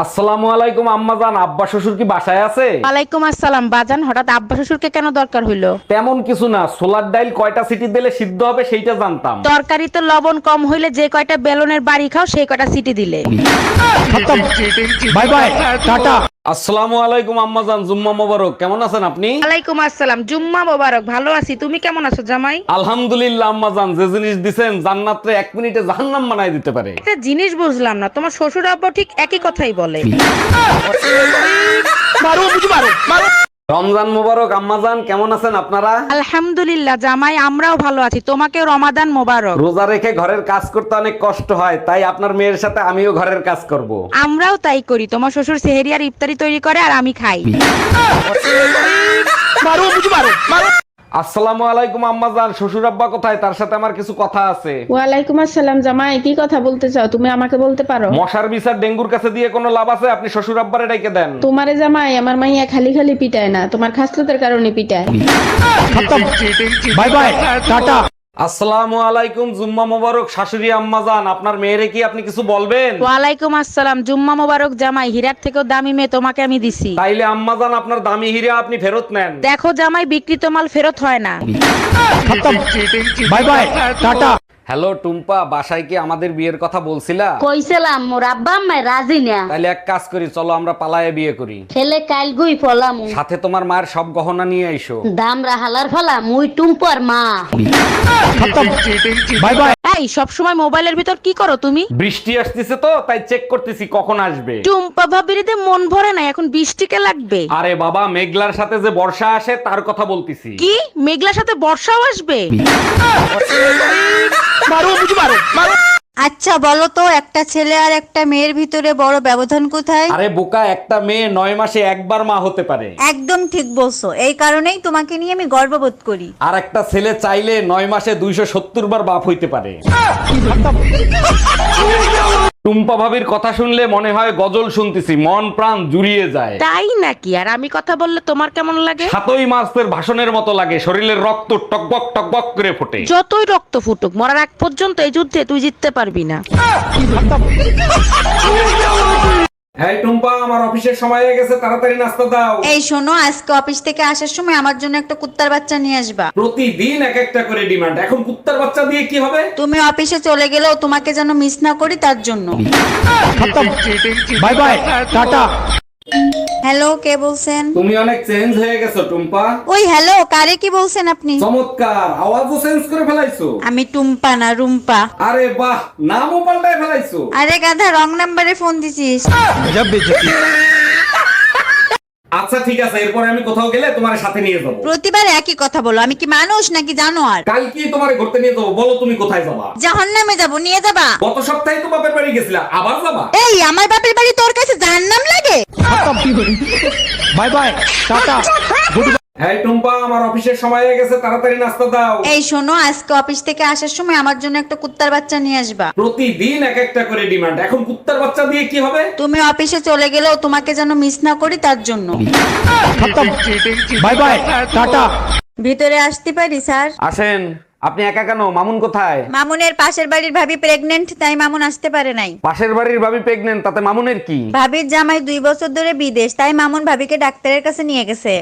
আসসালামু আলাইকুম আম্মাজান, আব্বা শ্বশুর কি বাসায় আছে? ওয়ালাইকুম আসসালাম। বাজান, হঠাৎ আব্বা শ্বশুরকে কেন দরকার হইলো? তেমন কিছু না, সোলার ডাইল কয়টা সিটি দিলে সিদ্ধ হবে সেইটা জানতাম। তরকারিতে লবণ কম হইলে যে কয়টা বেলনের বাড়ি খাও সেই কয়টা সিটি দিলে। By bye, tata. আসসালামু আলাইকুম আম্মাজান, জুম্মা মোবারক। কেমন আছেন আপনি? ওয়ালাইকুম আসসালাম, জুম্মা মোবারক। ভালো আছি, তুমি কেমন আছো জামাই? আলহামদুলিল্লাহ আম্মাজান, যে জিনিস দিছেন জান্নাতে 1 মিনিটে জাহান্নাম বানাই দিতে পারে। একটা জিনিস বুঝলাম না, তোমার শ্বশুর আব্বা ঠিক একই কথাই বলে। রমজান মোবারক আম্মাজান, কেমন আছেন আপনারা? আলহামদুলিল্লাহ জামাই, আমরাও ভালো আছি। তোমাকে রমাদান মোবারক। রোজা রেখে ঘরের কাজ করতে অনেক কষ্ট হয়, তাই আপনার মেয়ের সাথে আমিও ঘরের কাজ করব। আমরাও তাই করি। তোমার শ্বশুর সেহেরি আর ইফতারি তৈরি করে আর আমি খাই। আসসালামু আলাইকুম আম্মাজান, শ্বশুর আব্বা কোথায়? তার সাথে আমার কিছু কথা আছে। ওয়ালাইকুম আসসালাম জামাই, কি কথা বলতে চাও? তুমি আমাকে বলতে পারো। মশার বিচার ডেঙ্গুর কাছে দিয়ে কোনো লাভ আছে? আপনি শ্বশুর আব্বারে ডাইকে দেন। তোমারে জামাই, আমার মাইয়া খালি খালি পিটায় না, তোমার খাসলতের কারণে পিটায়। Bye bye, tata. আসসালামু আলাইকুম, জুম্মা মোবারক শাশুড়ি আম্মাজান, আপনার মেয়েরে কি আপনি কিছু বলবেন? ওয়ালাইকুম আসসালাম, জুম্মা মোবারক জামাই। হীরার থেকেও দামি মেয়ে তোমাকে আমি দিছি। তাইলে আম্মাজান আপনার দামি হীরা আপনি ফেরত নেন। দেখো জামাই, বিক্রিত মাল ফেরত হয় না। By bye, tata. Hello Tumpa, বাসায় কি আমাদের বিয়ের কথা বলছিলা? কইছিলাম মোর আব্বা আম্মা রাজি না। তাইলে এক কাজ করি, চলো আমরা পালায়ে বিয়ে করি। ছেলে কাল গুই ফলাম সাথে তোমার মায়ের সব গহনা নিয়ে আইসো। দাম রাহালার ফলা মুই টুম্পর মা। Bye bye. এই সব সময় মোবাইলের ভিতর কি করো তুমি? বৃষ্টি আসতেছে তো তাই চেক করতেছি কখন আসবে। টুম্পা ভাবিরিতে মন ভরে না, এখন বৃষ্টিকে লাগবে। আরে বাবা, মেঘলার সাথে যে বর্ষা আসে তার কথা বলতেছি। কি মেঘলার সাথে বর্ষাও আসবে? আচ্ছা বলো তো, একটা ছেলে আর একটা মেয়ের ভিতরে বড় ব্যবধান কোথায়? আরে বোকা, একটা মেয়ে 9 মাসে একবার মা হতে পারে। একদম ঠিক বলছো, এই কারণেই তোমাকে নিয়ে আমি গর্ববোধ করি। আর একটা ছেলে চাইলে 9 মাসে 270 বার বাপ হইতে পারে। টুম্পা ভাবির কথা শুনলে মনে হয় গজল শুনতেছি, মন প্রাণ জুড়িয়ে যায়। তাই নাকি? আর আমি কথা বললে তোমার কেমন লাগে? 7ই মাসের ভাষণের মতো লাগে, শরীরের রক্ত টকবক টকবক করে ফোটে। যতই রক্ত ফুটুক, মরার আগ পর্যন্ত এই যুদ্ধে তুই জিততে পারবি না। হ্যাঁ টুম্পা, আমার অফিসের সময় হয়ে গেছে, তাড়াতাড়ি নাস্তা দাও। এই শোনো, আজকে অফিস থেকে আসার সময় আমার জন্য একটা কুত্তার বাচ্চা নিয়ে আসবা। প্রতিদিন এক একটা করে ডিমান্ড, এখন কুত্তার বাচ্চা দিয়ে কি হবে? তুমি অফিসে চলে গেলেও তোমাকে যেন মিস না করি, তার জন্য। By bye, tata. হ্যালো, কে বলছেন? তুমি অনেক চেঞ্জ হয়ে গেছো টুম্পা। ওই হ্যালো, কারে কি বলছেন আপনি? চমৎকার, আওয়াজও চেঞ্জ করে ফেলাইছো। আমি টুম্পা না রুম্পা। আরে বাহ, নামও পাল্টায় ফেলাইছো। আরে গাধা, রং নাম্বারে ফোন দিছিস। আচ্ছা ঠিক আছে, এরপরে আমি কোথাও গেলে তোমার সাথে নিয়ে যাবো। প্রতিবার একই কথা বলো, আমি কি মানুষ নাকি জানোয়ার? কাল কি তোমার ঘুরতে নিয়ে যাবো? বলো তুমি কোথায় যাবা। জাহান্নামে যাবো, নিয়ে যাবা? গত সপ্তাহে তো বাপের বাড়ি গেছিলা, আবার যাবা? এই আমার বাপের বাড়ি তোর কাছে জাহান্নাম লাগে? By bye, tata. হ্যাঁ টুম্পা, আমার অফিসের সময় হয়ে গেছে, তাড়াতাড়ি নাস্তা দাও। এই শোনো, আজকে অফিস থেকে আসার সময় আমার জন্য একটা কুত্তার বাচ্চা নিয়ে আসবা। প্রতিদিন এক একটা করে ডিমান্ড, এখন কুত্তার বাচ্চা দিয়ে কি হবে? তুমি অফিসে চলে গেলেও তোমাকে যেন মিস না করি, তার জন্য। By bye, tata. ভিতরে আসতে পারি স্যার? আসেন। আপনি একা কেন? মামুন কোথায়? মামুনের পাশের বাড়ির ভাবি প্রেগনেন্ট, তাই মামুন আসতে পারে নাই। পাশের বাড়ির ভাবি প্রেগনেন্ট, তাতে মামুনের কি? ভাবির জামাই 2 বছর ধরে বিদেশ, তাই মামুন ভাবিকে ডাক্তারের কাছে নিয়ে গেছে।